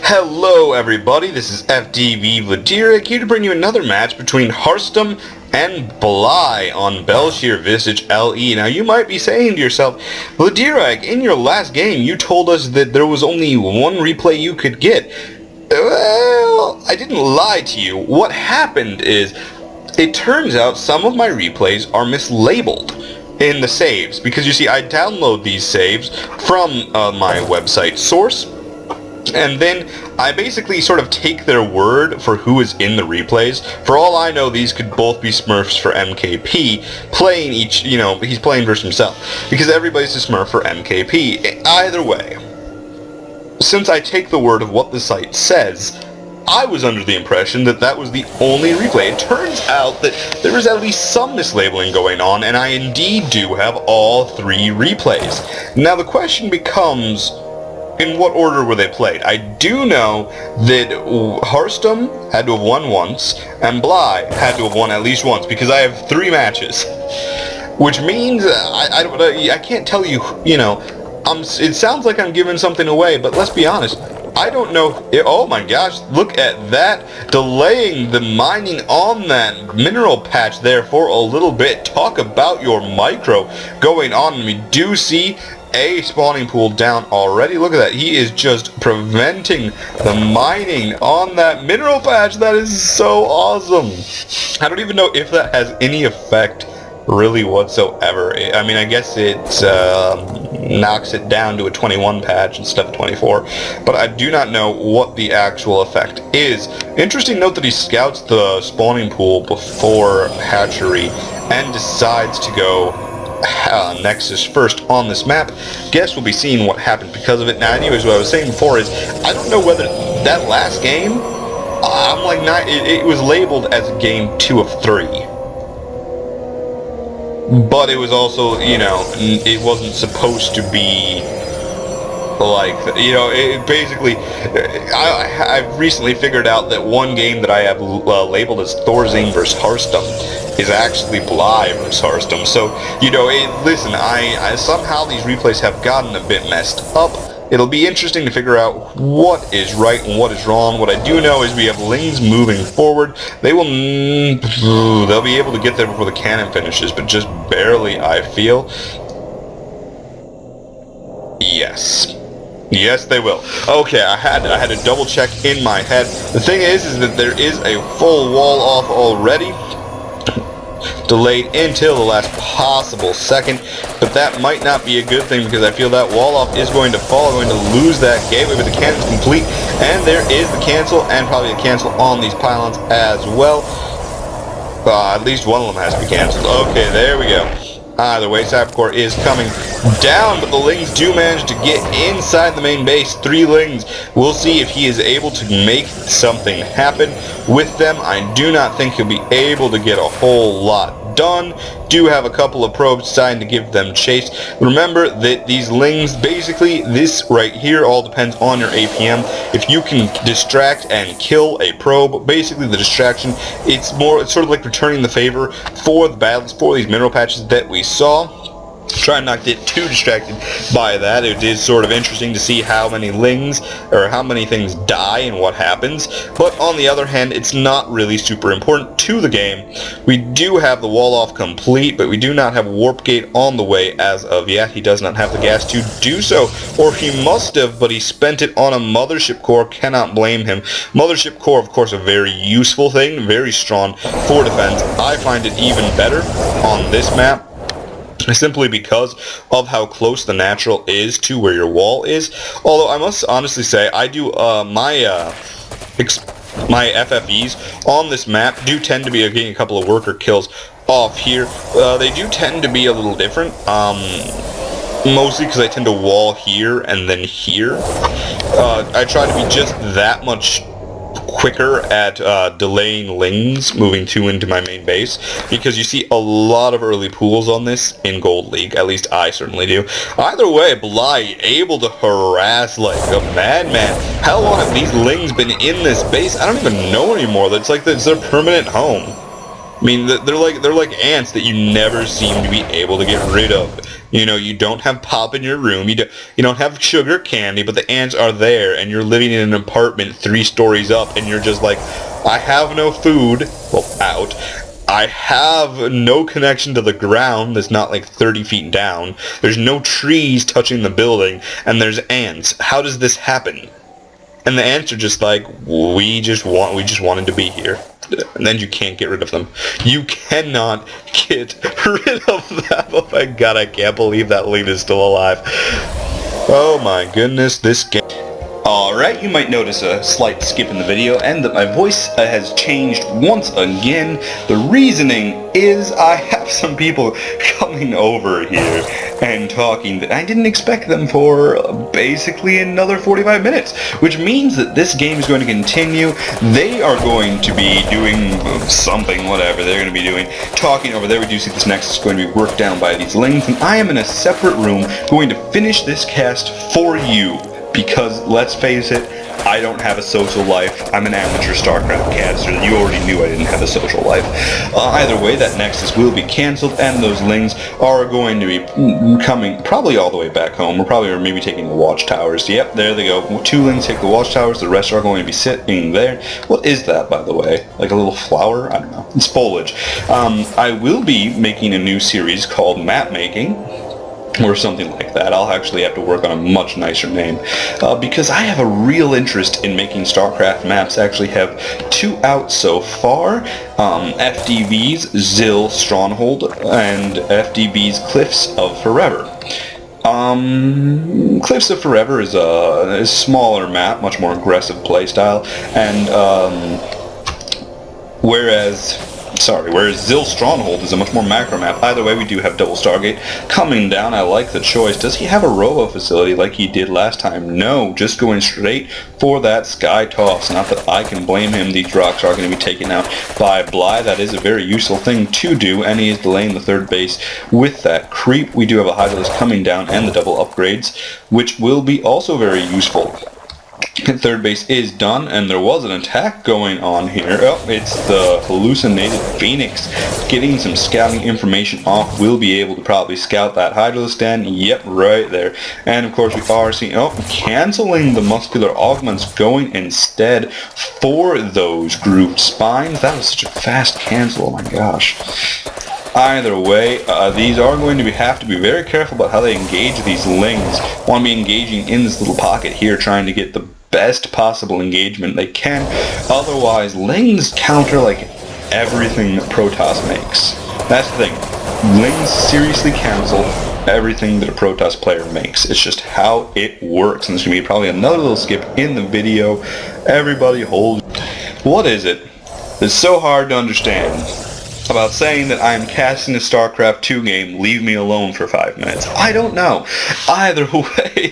Hello everybody, this is FDV here to bring you another match between Harstem and Bel'shir on Bel'shir Vestige LE. Now you might be saying to yourself, Vladirag, in your last game you told us that there was only one replay you could get. Well, I didn't lie to you. What happened is, it turns out some of my replays are mislabeled in the saves, because you see I download these saves from my website source, and then I basically sort of take their word for who is in the replays. For all I know, these could both be Smurfs for MKP, playing each, he's playing versus himself, because everybody's a Smurf for MKP. Either way, since I take the word of what the site says, I was under the impression that that was the only replay. It turns out that there is at least some mislabeling going on, and I indeed do have all three replays. Now the question becomes, in what order were they played? I do know that Harstem had to have won once, and Bel'shir had to have won at least once, because I have 3 matches. Which means, I can't tell you, it sounds like I'm giving something away, but let's be honest, I don't know. Oh my gosh, look at that. Delaying the mining on that mineral patch there for a little bit. Talk about your micro going on. We do see a spawning pool down already. Look at that. He is just preventing the mining on that mineral patch. That is so awesome. I don't even know if that has any effect really whatsoever. I mean, I guess it knocks it down to a 21 patch instead of 24, but I do not know what the actual effect is. Interesting note that he scouts the spawning pool before hatchery and decides to go Nexus first on this map. Guess we'll be seeing what happened because of it. Now anyways, what I was saying before is, I don't know whether that last game, it was labeled as game 2 of 3. But it was also, it wasn't supposed to be like, it basically, I've recently figured out that one game that I have labeled as Thorzing vs. Harstem is actually Bel'shir vs. Harstem. So, listen, I somehow these replays have gotten a bit messed up. It'll be interesting to figure out what is right and what is wrong. What I do know is we have Lings moving forward. They'll be able to get there before the cannon finishes, but just barely, I feel. Yes. Yes, they will. Okay, I had to double check in my head. The thing is that there is a full wall off already, delayed until the last possible second, but that might not be a good thing, because I feel that wall off is going to fall. I'm going to lose that gateway, but the cannon's complete, and there is the cancel, and probably a cancel on these pylons as well. At least one of them has to be canceled. Okay, there we go. Either way, Cybercore is coming down, but the Lings do manage to get inside the main base. 3 Lings. We'll see if he is able to make something happen with them. I do not think he'll be able to get a whole lot done. Do have a couple of probes deciding to give them chase. Remember that these Lings, basically this right here all depends on your APM. If you can distract and kill a probe, basically the distraction, it's sort of like returning the favor for the battles for these mineral patches that we saw. Try not to get too distracted by that. It is sort of interesting to see how many Lings, or how many things die and what happens. But on the other hand, it's not really super important to the game. We do have the wall off complete, but we do not have Warp Gate on the way as of yet. He does not have the gas to do so, or he must have, but he spent it on a Mothership Core. Cannot blame him. Mothership Core, of course, a very useful thing, very strong for defense. I find it even better on this map, simply because of how close the natural is to where your wall is. Although I must honestly say, I do my FFEs on this map do tend to be getting a couple of worker kills off here. They do tend to be a little different, mostly because I tend to wall here and then here. I try to be just that much quicker at delaying Lings moving 2 into my main base, because you see a lot of early pools on this in Gold League. At least I certainly do. Either way, Bel'shir able to harass like a madman. How long have these Lings been in this base? I don't even know anymore. It's like it's their permanent home. mean, they're like ants that you never seem to be able to get rid of. You know, you don't have pop in your room, you don't have sugar candy, but the ants are there, and you're living in an apartment 3 stories up, and you're just like, I have no food. Well, out. I have no connection to the ground that's not like 30 feet down. There's no trees touching the building, and there's ants. How does this happen? And the ants are just like, we just wanted to be here. And then you can't get rid of them. You cannot get rid of them. Oh my god, I can't believe that lead is still alive. Oh my goodness, this game. Alright, you might notice a slight skip in the video and that my voice has changed once again. The reasoning is I have some people coming over here and talking that I didn't expect them for basically another 45 minutes, which means that this game is going to continue. They are going to be doing something, whatever they're going to be doing, talking over there. We do see this next is going to be worked down by these lings, and I am in a separate room going to finish this cast for you. Because, let's face it, I don't have a social life. I'm an amateur StarCraft caster. You already knew I didn't have a social life. Either way, that Nexus will be cancelled, and those lings are going to be coming probably all the way back home. We're probably maybe taking the watchtowers. Yep, there they go. 2 lings take the watchtowers. The rest are going to be sitting there. What is that, by the way? Like a little flower? I don't know. It's foliage. I will be making a new series called Map Making, or something like that. I'll actually have to work on a much nicer name, because I have a real interest in making StarCraft maps. I actually have 2 out so far, FDV's Zill Stronghold and FDV's Cliffs of Forever. Cliffs of Forever is a smaller map, much more aggressive playstyle, and whereas Zill Stronghold is a much more macro map. Either way, we do have Double Stargate coming down. I like the choice. Does he have a robo facility like he did last time? No, just going straight for that Sky Toss. Not that I can blame him. These rocks are going to be taken out by Bly. That is a very useful thing to do, and he is delaying the 3rd base with that creep. We do have a Hydralisk coming down and the double upgrades, which will be also very useful. 3rd base is done, and there was an attack going on here. Oh, it's the hallucinated Phoenix getting some scouting information off. We'll be able to probably scout that Hydralisk stand. Yep, right there. And of course we are seeing, canceling the muscular augments, going instead for those grooved spines. That was such a fast cancel, oh my gosh. Either way, these are going to have to be very careful about how they engage these lings. Want to be engaging in this little pocket here, trying to get the best possible engagement they can. Otherwise, lings counter like everything that Protoss makes. That's the thing. Lings seriously cancel everything that a Protoss player makes. It's just how it works. And there's going to be probably another little skip in the video. Everybody hold. What is it that's so hard to understand about saying that I'm casting a StarCraft 2 game, leave me alone for 5 minutes? I don't know. Either way,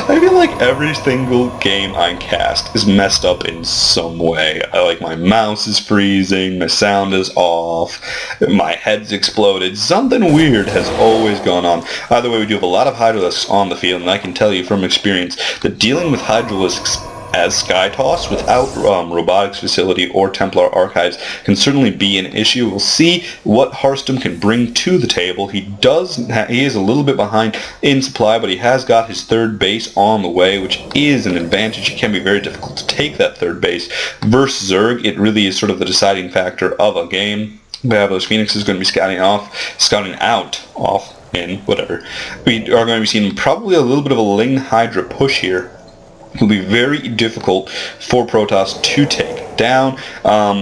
I feel like every single game I cast is messed up in some way. Like my mouse is freezing, my sound is off, my head's exploded. Something weird has always gone on. Either way, we do have a lot of Hydralisks on the field, and I can tell you from experience that dealing with Hydralisks as Sky Toss without Robotics Facility or Templar Archives can certainly be an issue. We'll see what Harstem can bring to the table. He is a little bit behind in supply, but he has got his 3rd base on the way, which is an advantage. It can be very difficult to take that 3rd base. Versus Zerg, it really is sort of the deciding factor of a game. Babylon's Phoenix is going to be scouting in, whatever. We are going to be seeing probably a little bit of a Ling Hydra push here. It will be very difficult for Protoss to take down.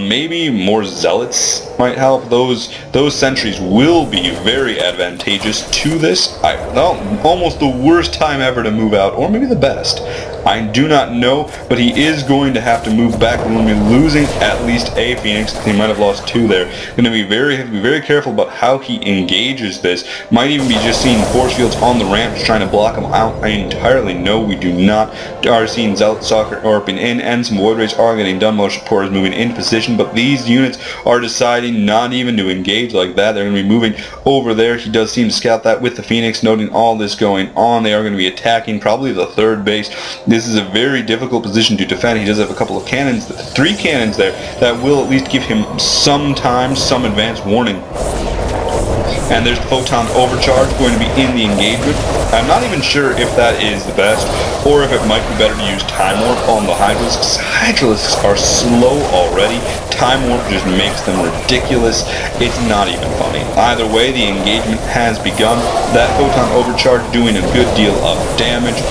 Maybe more Zealots might help. Those sentries will be very advantageous to this. Almost the worst time ever to move out, or maybe the best. I do not know, but he is going to have to move back. We're going to be losing at least a Phoenix. He might have lost 2 there. Going to be very careful about how he engages this. Might even be just seeing force fields on the ramp, just trying to block him out. I entirely know we do not. Are seeing Zealot Soccer orping in, and some Void Rays are getting done. Motion Support is moving into position, but these units are deciding not even to engage like that. They're going to be moving over there. He does seem to scout that with the Phoenix, noting all this going on. They are going to be attacking probably the 3rd base. This is a very difficult position to defend. He does have a couple of cannons, 3 cannons there, that will at least give him some time, some advance warning. And there's the Photon Overcharge going to be in the engagement. I'm not even sure if that is the best, or if it might be better to use Time Warp on the Hydralisks. Hydralisks are slow already. Time Warp just makes them ridiculous. It's not even funny. Either way, the engagement has begun. That Photon Overcharge doing a good deal of damage,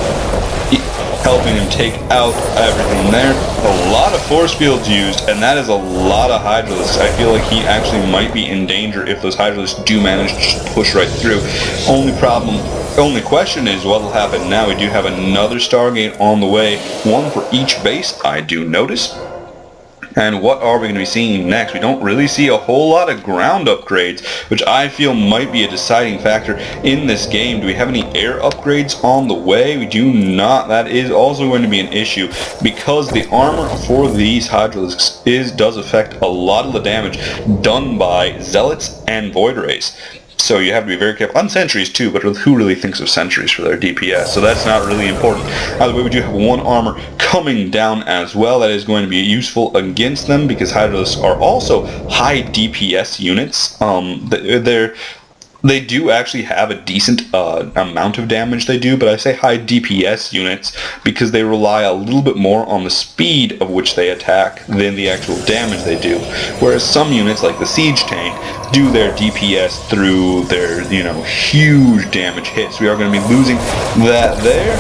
helping him take out everything there. A lot of force fields used, and that is a lot of Hydralisks. I feel like he actually might be in danger if those Hydralisks do manage to push right through. Only question is what will happen now. We do have another Stargate on the way, one for each base, I do notice. And what are we going to be seeing next? We don't really see a whole lot of ground upgrades, which I feel might be a deciding factor in this game. Do we have any air upgrades on the way? We do not. That is also going to be an issue, because the armor for these Hydralisks does affect a lot of the damage done by Zealots and Void Rays. So you have to be very careful. On sentries too, but who really thinks of sentries for their DPS? So that's not really important. Either way, we do have 1 armor coming down as well. That is going to be useful against them, because Hydralisks are also high DPS units. They do actually have a decent amount of damage they do, but I say high DPS units because they rely a little bit more on the speed of which they attack than the actual damage they do. Whereas some units, like the Siege Tank, do their DPS through their, huge damage hits. We are going to be losing that there.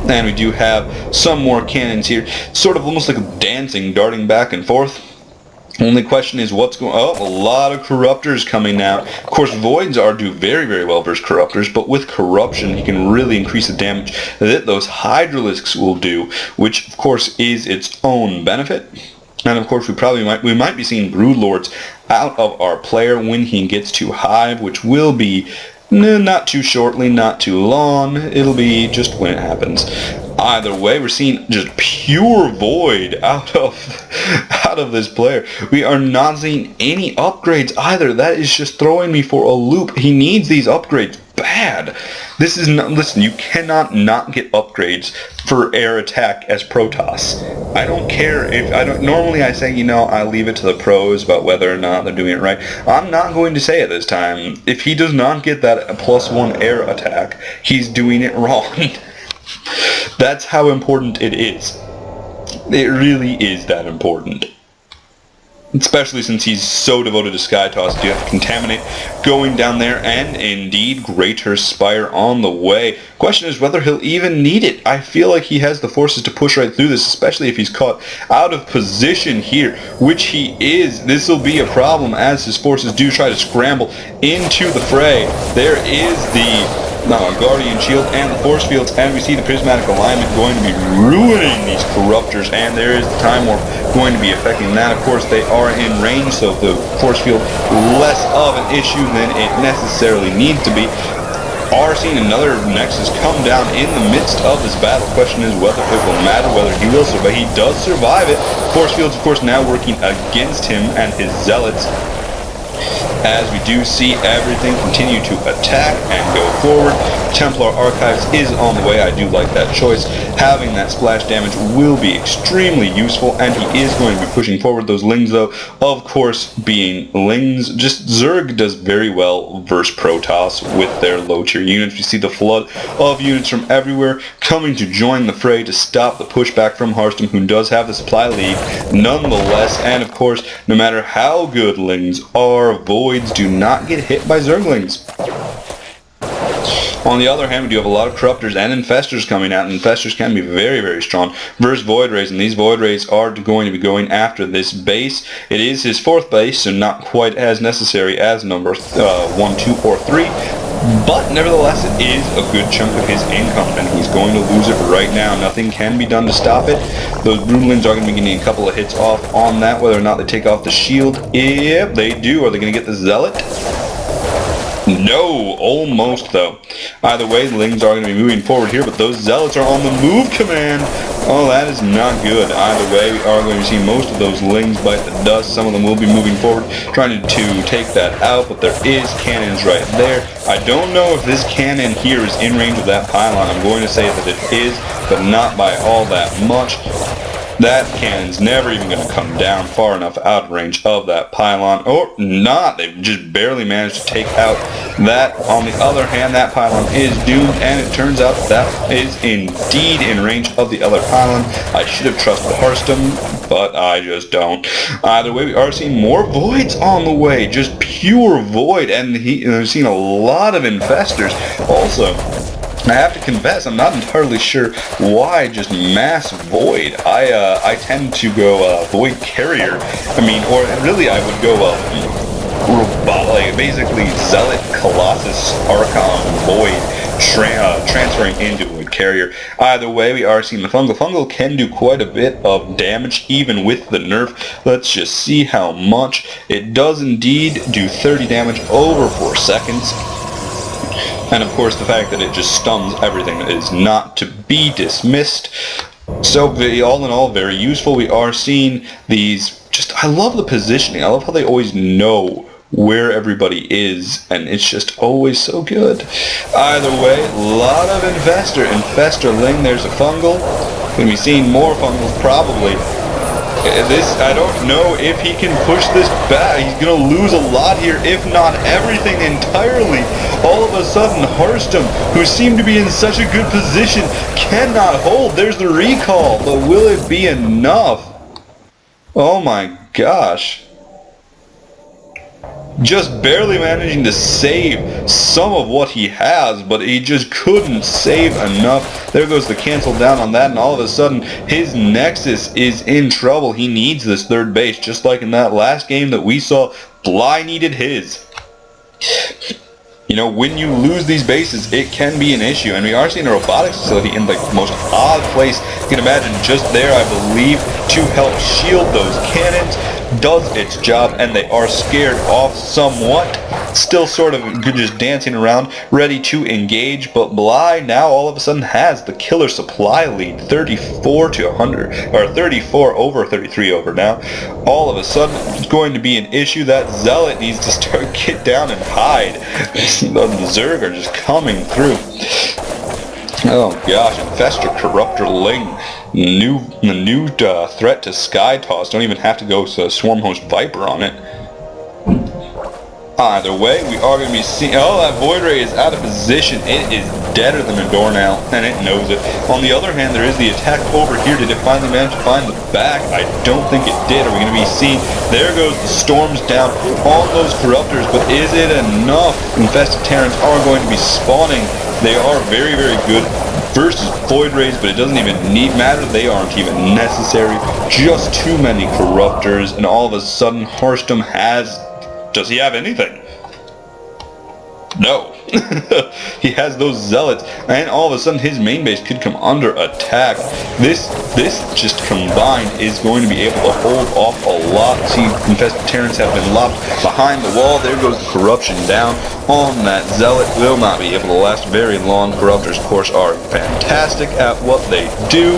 And we do have some more cannons here, sort of almost like dancing, darting back and forth. Only question is what's going on. Oh, a lot of Corruptors coming now. Of course, Voids do very, very well versus Corruptors, but with Corruption, he can really increase the damage that those Hydralisks will do, which, of course, is its own benefit. And, of course, we might be seeing Broodlords out of our player when he gets to Hive, which will be not too shortly, not too long. It'll be just when it happens. Either way, we're seeing just pure void out of this player. We are not seeing any upgrades either. That is just throwing me for a loop. He needs these upgrades bad. This is not, listen, you cannot not get upgrades for air attack as Protoss. I don't care if normally I say, I leave it to the pros about whether or not they're doing it right. I'm not going to say it this time. If he does not get that +1 air attack, he's doing it wrong. That's how important it is. It really is that important. Especially since he's so devoted to Sky Toss. You have to Contaminate going down there, and indeed Greater Spire on the way. Question is whether he'll even need it. I feel like he has the forces to push right through this, especially if he's caught out of position here, which he is. This will be a problem as his forces do try to scramble into the fray. There is the Guardian Shield and the Force Fields, and we see the Prismatic Alignment going to be ruining these Corruptors, and there is the Time Warp going to be affecting that. Of course, they are in range, so the Force Field less of an issue than it necessarily needs to be. Are seeing another Nexus come down in the midst of this battle. Question is whether it will matter, whether he will survive. He does survive it. Force Fields, of course, now working against him and his Zealots, as we do see everything continue to attack and go forward. Templar Archives is on the way. I do like that choice. Having that splash damage will be extremely useful, and he is going to be pushing forward. Those Lings, though, of course, being Lings, just Zerg does very well versus Protoss with their low-tier units. We see the flood of units from everywhere coming to join the fray to stop the pushback from Harstem, who does have the supply lead nonetheless. And, of course, no matter how good Lings are, Voids do not get hit by Zerglings. On the other hand, we do have a lot of Corruptors and Infestors coming out, and Infestors can be very, very strong versus Void Rays, and these Void Rays are going to be going after this base. It is his 4th base, so not quite as necessary as number 1, 2, or 3, but nevertheless, it is a good chunk of his income, and he's going to lose it right now. Nothing can be done to stop it. Those Broodlings are going to be getting a couple of hits off on that, whether or not they take off the shield. Yep, they do. Are they going to get the Zealot? No, almost though. Either way, the Lings are going to be moving forward here, but those Zealots are on the move command. Oh, that is not good. Either way, we are going to see most of those lings bite the dust. Some of them will be moving forward, trying to take that out, but there is cannons right there. I don't know if this cannon here is in range of that pylon. I'm going to say that it is, but not by all that much. That cannon's never even going to come down far enough out of range of that pylon, or not. They've just barely managed to take out that. On the other hand, that pylon is doomed, and it turns out that is indeed in range of the other pylon. I should have trusted Harstem, but I just don't. Either way, we are seeing more voids on the way, just pure void, and we've seen a lot of infestors also. I have to confess, I'm not entirely sure why just mass void. I tend to go void carrier. I mean, or really I would go robot, like basically zealot colossus archon void transferring into void carrier. Either way, we are seeing the fungal. Fungal can do quite a bit of damage even with the nerf. Let's just see how much. It does indeed do 30 damage over 4 seconds. And of course the fact that it just stuns everything is not to be dismissed. So all in all, very useful. We are seeing these, I love the positioning. I love how they always know where everybody is, and it's just always so good. Either way, a lot of infesterling. There's a fungal. Gonna be seeing more fungals probably. I don't know if he can push this back. He's going to lose a lot here, if not everything entirely. All of a sudden, Harstem, who seemed to be in such a good position, cannot hold. There's the recall, but will it be enough? Oh my gosh. Just barely managing to save some of what he has, but he just couldn't save enough. There goes the cancel down on that, and all of a sudden his Nexus is in trouble. He needs this third base, just like in that last game that we saw. Bly needed his. You know, when you lose these bases, it can be an issue, and we are seeing a robotics facility in the most odd place. You can imagine just there, I believe, to help shield those cannons. Does its job, and they are scared off somewhat. Still sort of just dancing around, ready to engage, but Bly now all of a sudden has the killer supply lead, 34 to 100, or 34 over, 33 over now. All of a sudden, it's going to be an issue. That Zealot needs to start, get down and hide. The Zerg are just coming through. Oh gosh, Infestor Corruptor Ling. The new threat to Sky Toss. Don't even have to go to Swarmhost Viper on it. Either way, we are going to be seeing... Oh, that Void Ray is out of position. It is deader than a door now, and it knows it. On the other hand, there is the attack over here. Did it finally manage to find the back? I don't think it did. Are we going to be seeing... There goes the storms down on those Corruptors, but is it enough? Infested Terrans are going to be spawning. They are very, very good versus Void Rays, but it doesn't even matter. They aren't even necessary. Just too many Corruptors, and all of a sudden, Harstem has... Does he have anything? No. He has those Zealots, and all of a sudden his main base could come under attack. This just combined is going to be able to hold off a lot. See, Infested Terrans have been locked behind the wall. There goes the corruption down on that Zealot. Will not be able to last very long. Corruptors, of course, are fantastic at what they do.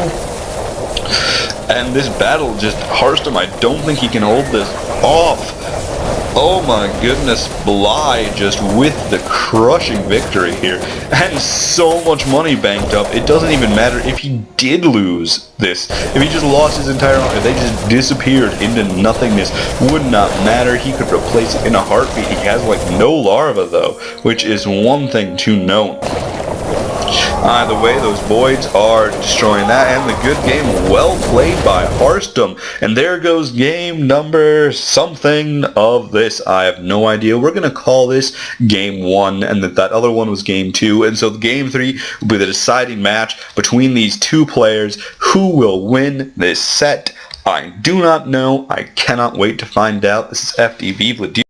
And this battle, just Harstem, I don't think he can hold this off. Oh my goodness, Bly just with the crushing victory here. And so much money banked up. It doesn't even matter if he did lose this. If he just lost his entire army, if they just disappeared into nothingness, would not matter. He could replace it in a heartbeat. He has like no larva though, which is one thing to note. Either way, those voids are destroying that, and the good game, well played by Harstem. And there goes game number something of this. I have no idea. We're going to call this game 1, and that other one was game 2. And so game 3 will be the deciding match between these two players. Who will win this set? I do not know. I cannot wait to find out. This is FDV Vladimir.